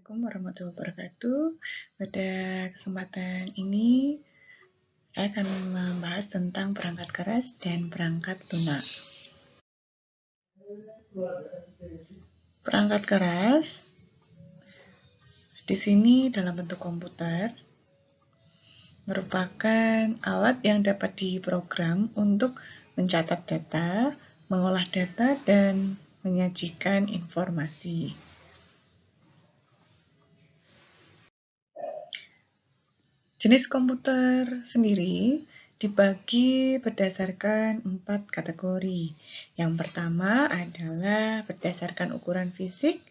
Assalamualaikum warahmatullahi wabarakatuh. Pada kesempatan ini, saya akan membahas tentang perangkat keras dan perangkat lunak. Perangkat keras di sini dalam bentuk komputer merupakan alat yang dapat diprogram untuk mencatat data, mengolah data, dan menyajikan informasi. Jenis komputer sendiri dibagi berdasarkan 4 kategori. Yang pertama adalah berdasarkan ukuran fisik,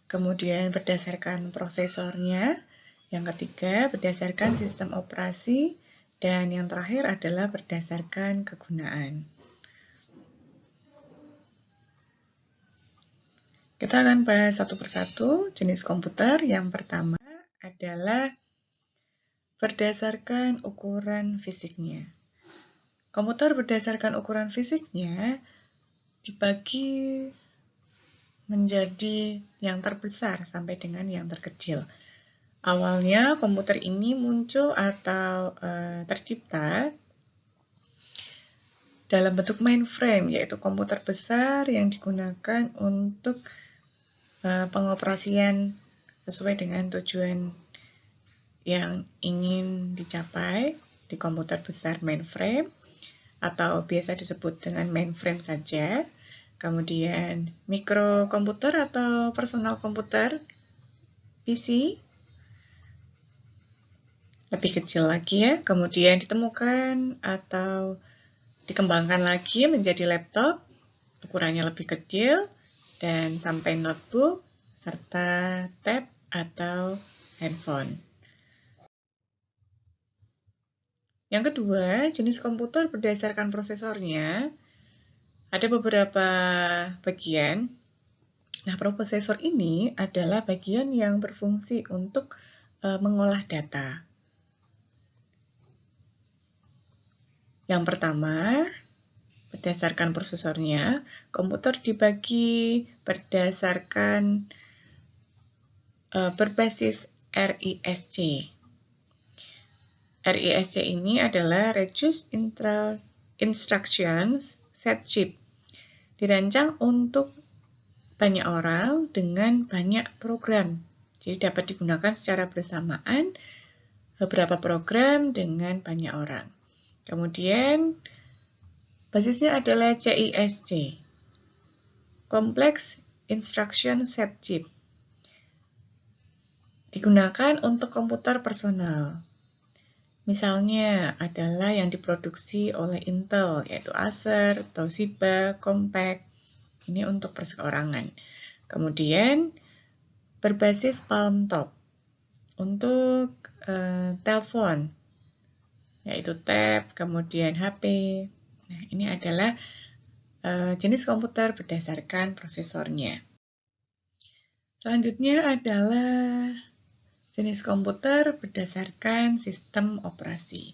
kemudian berdasarkan prosesornya, yang ketiga berdasarkan sistem operasi, dan yang terakhir adalah berdasarkan kegunaan. Kita akan bahas satu persatu jenis komputer. Yang pertama adalah berdasarkan ukuran fisiknya. Komputer berdasarkan ukuran fisiknya dibagi menjadi yang terbesar sampai dengan yang terkecil. Awalnya komputer ini muncul atau tercipta dalam bentuk mainframe, yaitu komputer besar yang digunakan untuk pengoperasian sesuai dengan tujuan yang ingin dicapai di komputer besar mainframe, atau biasa disebut dengan mainframe saja. Kemudian mikrokomputer atau personal komputer PC lebih kecil lagi ya. Kemudian ditemukan atau dikembangkan lagi menjadi laptop, ukurannya lebih kecil, dan sampai notebook serta tab atau handphone. Yang kedua, jenis komputer berdasarkan prosesornya. Ada beberapa bagian. Nah, prosesor ini adalah bagian yang berfungsi untuk mengolah data. Yang pertama, berdasarkan prosesornya, komputer dibagi berdasarkan berbasis RISC. RISC ini adalah Reduced Instructions Set Chip. Dirancang untuk banyak orang dengan banyak program. Jadi dapat digunakan secara bersamaan beberapa program dengan banyak orang. Kemudian basisnya adalah CISC, Complex Instruction Set Chip. Digunakan untuk komputer personal. Misalnya adalah yang diproduksi oleh Intel, yaitu Acer, Toshiba, Compaq. Ini untuk perseorangan. Kemudian berbasis Palm Top untuk telepon, yaitu tab, kemudian HP. Nah, ini adalah jenis komputer berdasarkan prosesornya. Selanjutnya adalah jenis komputer berdasarkan sistem operasi.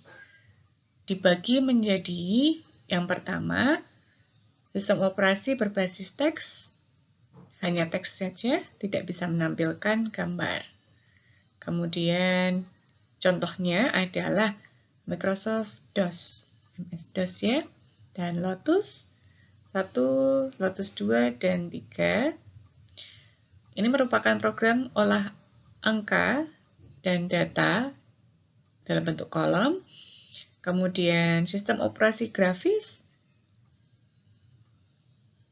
Dibagi menjadi yang pertama, sistem operasi berbasis teks, hanya teks saja, tidak bisa menampilkan gambar. Kemudian contohnya adalah Microsoft DOS, MS-DOS ya, dan Lotus 1, Lotus 2, dan 3. Ini merupakan program olah angka dan data dalam bentuk kolom. Kemudian sistem operasi grafis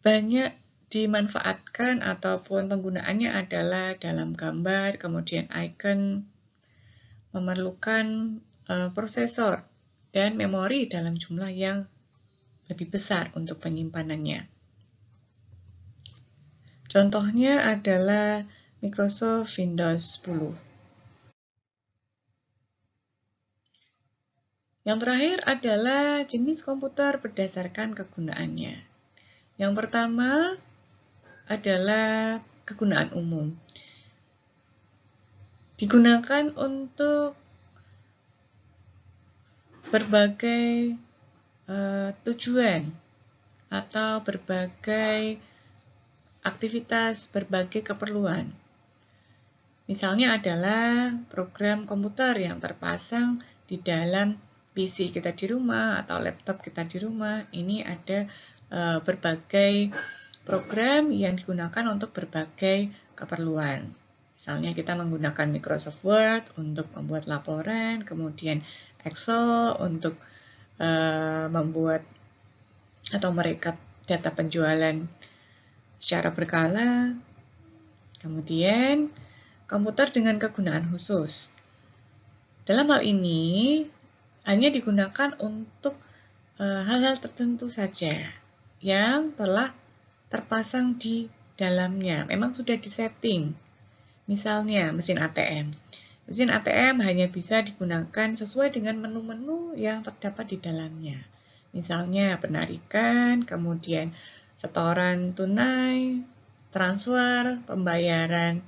banyak dimanfaatkan ataupun penggunaannya adalah dalam gambar, kemudian icon, memerlukan prosesor dan memori dalam jumlah yang lebih besar untuk penyimpanannya. Contohnya adalah Microsoft Windows 10. Yang terakhir adalah jenis komputer berdasarkan kegunaannya. Yang pertama adalah kegunaan umum. Digunakan untuk berbagai tujuan atau berbagai aktivitas, berbagai keperluan. Misalnya adalah program komputer yang terpasang di dalam PC kita di rumah atau laptop kita di rumah. Ini ada berbagai program yang digunakan untuk berbagai keperluan. Misalnya kita menggunakan Microsoft Word untuk membuat laporan, kemudian Excel untuk membuat atau merekap data penjualan secara berkala. Kemudian komputer dengan kegunaan khusus. Dalam hal ini hanya digunakan untuk hal-hal tertentu saja yang telah terpasang di dalamnya. Memang sudah disetting. Misalnya mesin ATM. Mesin ATM hanya bisa digunakan sesuai dengan menu-menu yang terdapat di dalamnya. Misalnya penarikan, kemudian setoran tunai, transfer, pembayaran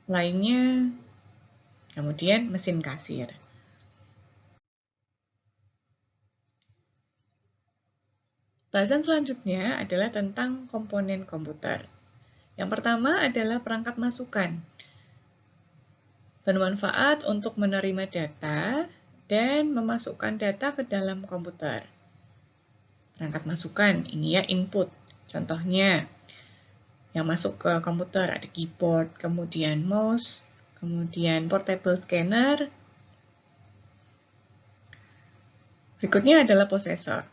lainnya, kemudian mesin kasir. Bahasan selanjutnya adalah tentang komponen komputer. Yang pertama adalah perangkat masukan. Bermanfaat untuk menerima data dan memasukkan data ke dalam komputer. Perangkat masukan, ini ya input. Contohnya, yang masuk ke komputer ada keyboard, kemudian mouse, kemudian portable scanner. Berikutnya adalah prosesor.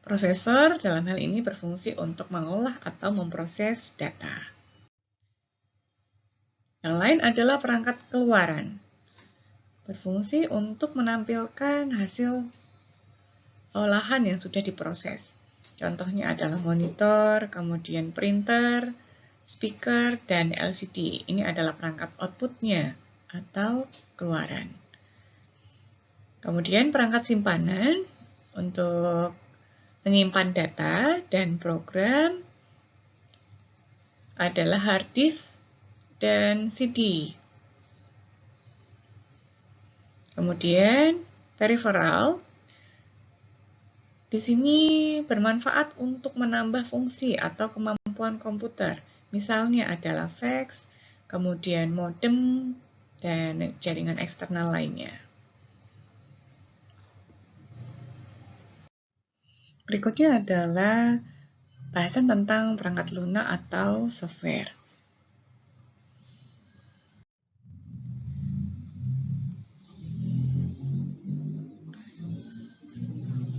Prosesor dalam hal ini berfungsi untuk mengolah atau memproses data. Yang lain adalah perangkat keluaran. Berfungsi untuk menampilkan hasil olahan yang sudah diproses. Contohnya adalah monitor, kemudian printer, speaker, dan LCD. Ini adalah perangkat outputnya atau keluaran. Kemudian perangkat simpanan untuk menyimpan data dan program adalah hard disk dan CD. Kemudian peripheral di sini bermanfaat untuk menambah fungsi atau kemampuan komputer. Misalnya adalah fax, kemudian modem, dan jaringan eksternal lainnya. Berikutnya adalah bahasan tentang perangkat lunak atau software.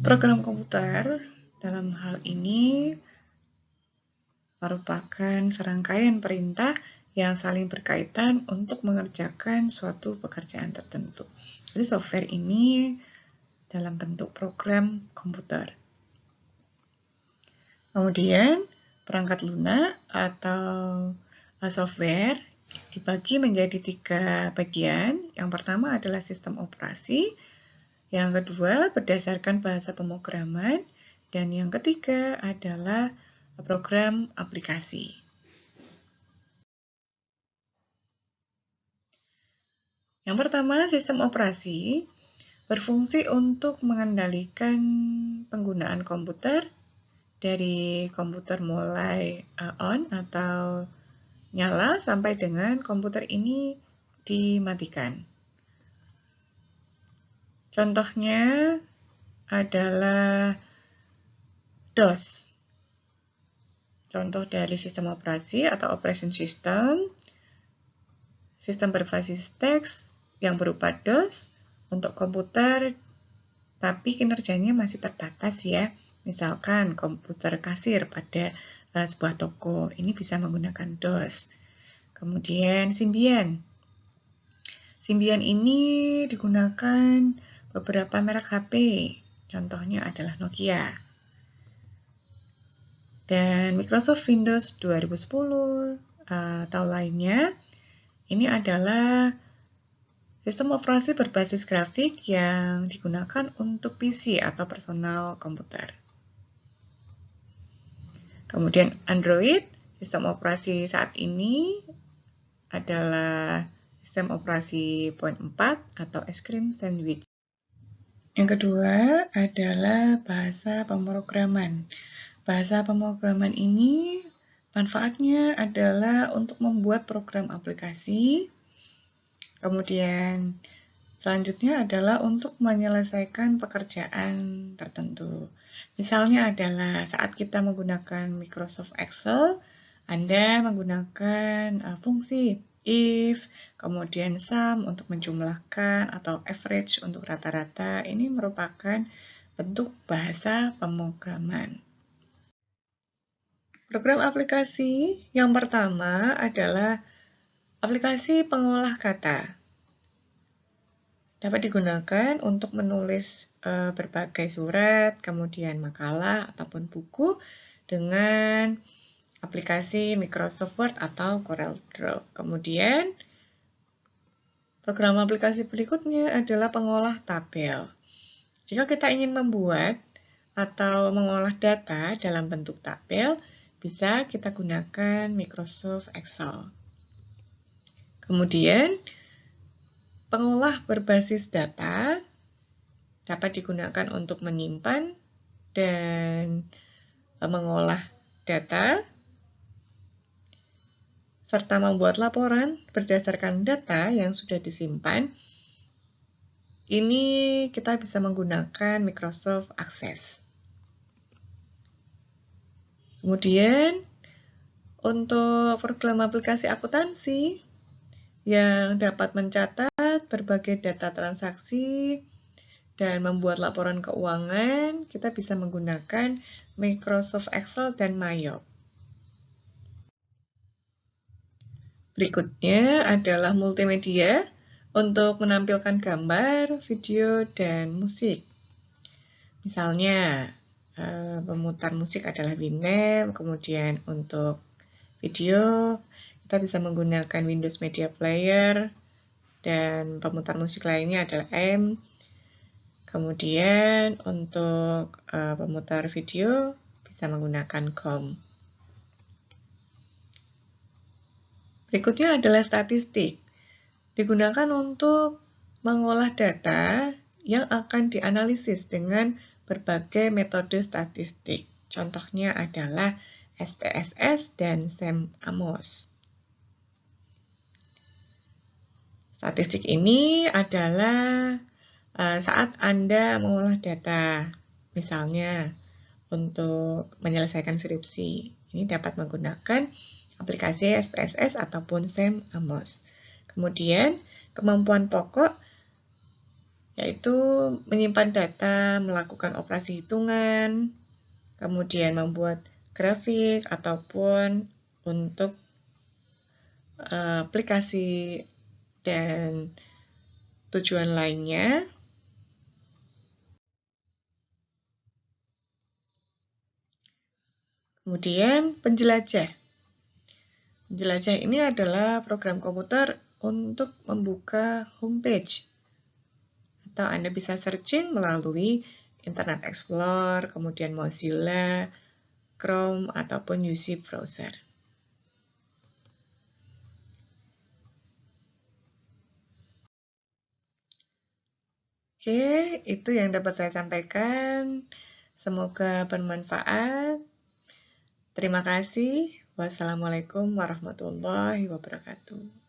Program komputer dalam hal ini merupakan serangkaian perintah yang saling berkaitan untuk mengerjakan suatu pekerjaan tertentu. Jadi software ini dalam bentuk program komputer. Kemudian perangkat lunak atau software dibagi menjadi 3 bagian. Yang pertama adalah sistem operasi, yang kedua berdasarkan bahasa pemrograman, dan yang ketiga adalah program aplikasi. Yang pertama, sistem operasi berfungsi untuk mengendalikan penggunaan komputer dari komputer mulai on atau nyala sampai dengan komputer ini dimatikan. Contohnya adalah DOS. Contoh dari sistem operasi atau operation system, sistem berbasis teks yang berupa DOS untuk komputer, tapi kinerjanya masih terbatas ya. Misalkan komputer kasir pada sebuah toko, ini bisa menggunakan DOS. Kemudian Symbian. Symbian ini digunakan beberapa merek HP, contohnya adalah Nokia. Dan Microsoft Windows 2010 atau lainnya, ini adalah sistem operasi berbasis grafik yang digunakan untuk PC atau personal komputer. Kemudian Android, sistem operasi saat ini adalah sistem operasi Point 4 atau es krim sandwich. Yang kedua adalah bahasa pemrograman. Bahasa pemrograman ini Manfaatnya adalah untuk membuat program aplikasi. Kemudian selanjutnya adalah untuk menyelesaikan pekerjaan tertentu. Misalnya adalah saat kita menggunakan Microsoft Excel, Anda menggunakan fungsi if, kemudian sum untuk menjumlahkan, atau average untuk rata-rata. Ini merupakan bentuk bahasa pemrograman. Program aplikasi yang pertama adalah aplikasi pengolah kata. Dapat digunakan untuk menulis berbagai surat, kemudian makalah ataupun buku dengan aplikasi Microsoft Word atau CorelDRAW. Kemudian, program aplikasi berikutnya adalah pengolah tabel. Jika kita ingin membuat atau mengolah data dalam bentuk tabel, bisa kita gunakan Microsoft Excel. Kemudian, pengolah berbasis data dapat digunakan untuk menyimpan dan mengolah data, serta membuat laporan berdasarkan data yang sudah disimpan. Ini kita bisa menggunakan Microsoft Access. Kemudian, untuk program aplikasi akuntansi yang dapat mencatat berbagai data transaksi dan membuat laporan keuangan, kita bisa menggunakan Microsoft Excel dan Mayo. Berikutnya adalah multimedia untuk menampilkan gambar, video, dan musik. Misalnya, pemutar musik adalah Winamp, kemudian untuk video, kita bisa menggunakan Windows Media Player, dan pemutar musik lainnya adalah M. Kemudian untuk pemutar video bisa menggunakan COM. Berikutnya adalah statistik. Digunakan untuk mengolah data yang akan dianalisis dengan berbagai metode statistik. Contohnya adalah SPSS dan SEM-AMOS. Statistik ini adalah saat Anda mengolah data, misalnya untuk menyelesaikan skripsi. Ini dapat menggunakan aplikasi SPSS ataupun SEM-AMOS. Kemudian, kemampuan pokok yaitu menyimpan data, melakukan operasi hitungan, kemudian membuat grafik, ataupun untuk aplikasi dan tujuan lainnya. Kemudian penjelajah. Penjelajah ini adalah program komputer untuk membuka homepage. Atau Anda bisa searching melalui Internet Explorer, kemudian Mozilla, Chrome, ataupun UC Browser. Oke, itu yang dapat saya sampaikan. Semoga bermanfaat. Terima kasih. Wassalamualaikum warahmatullahi wabarakatuh.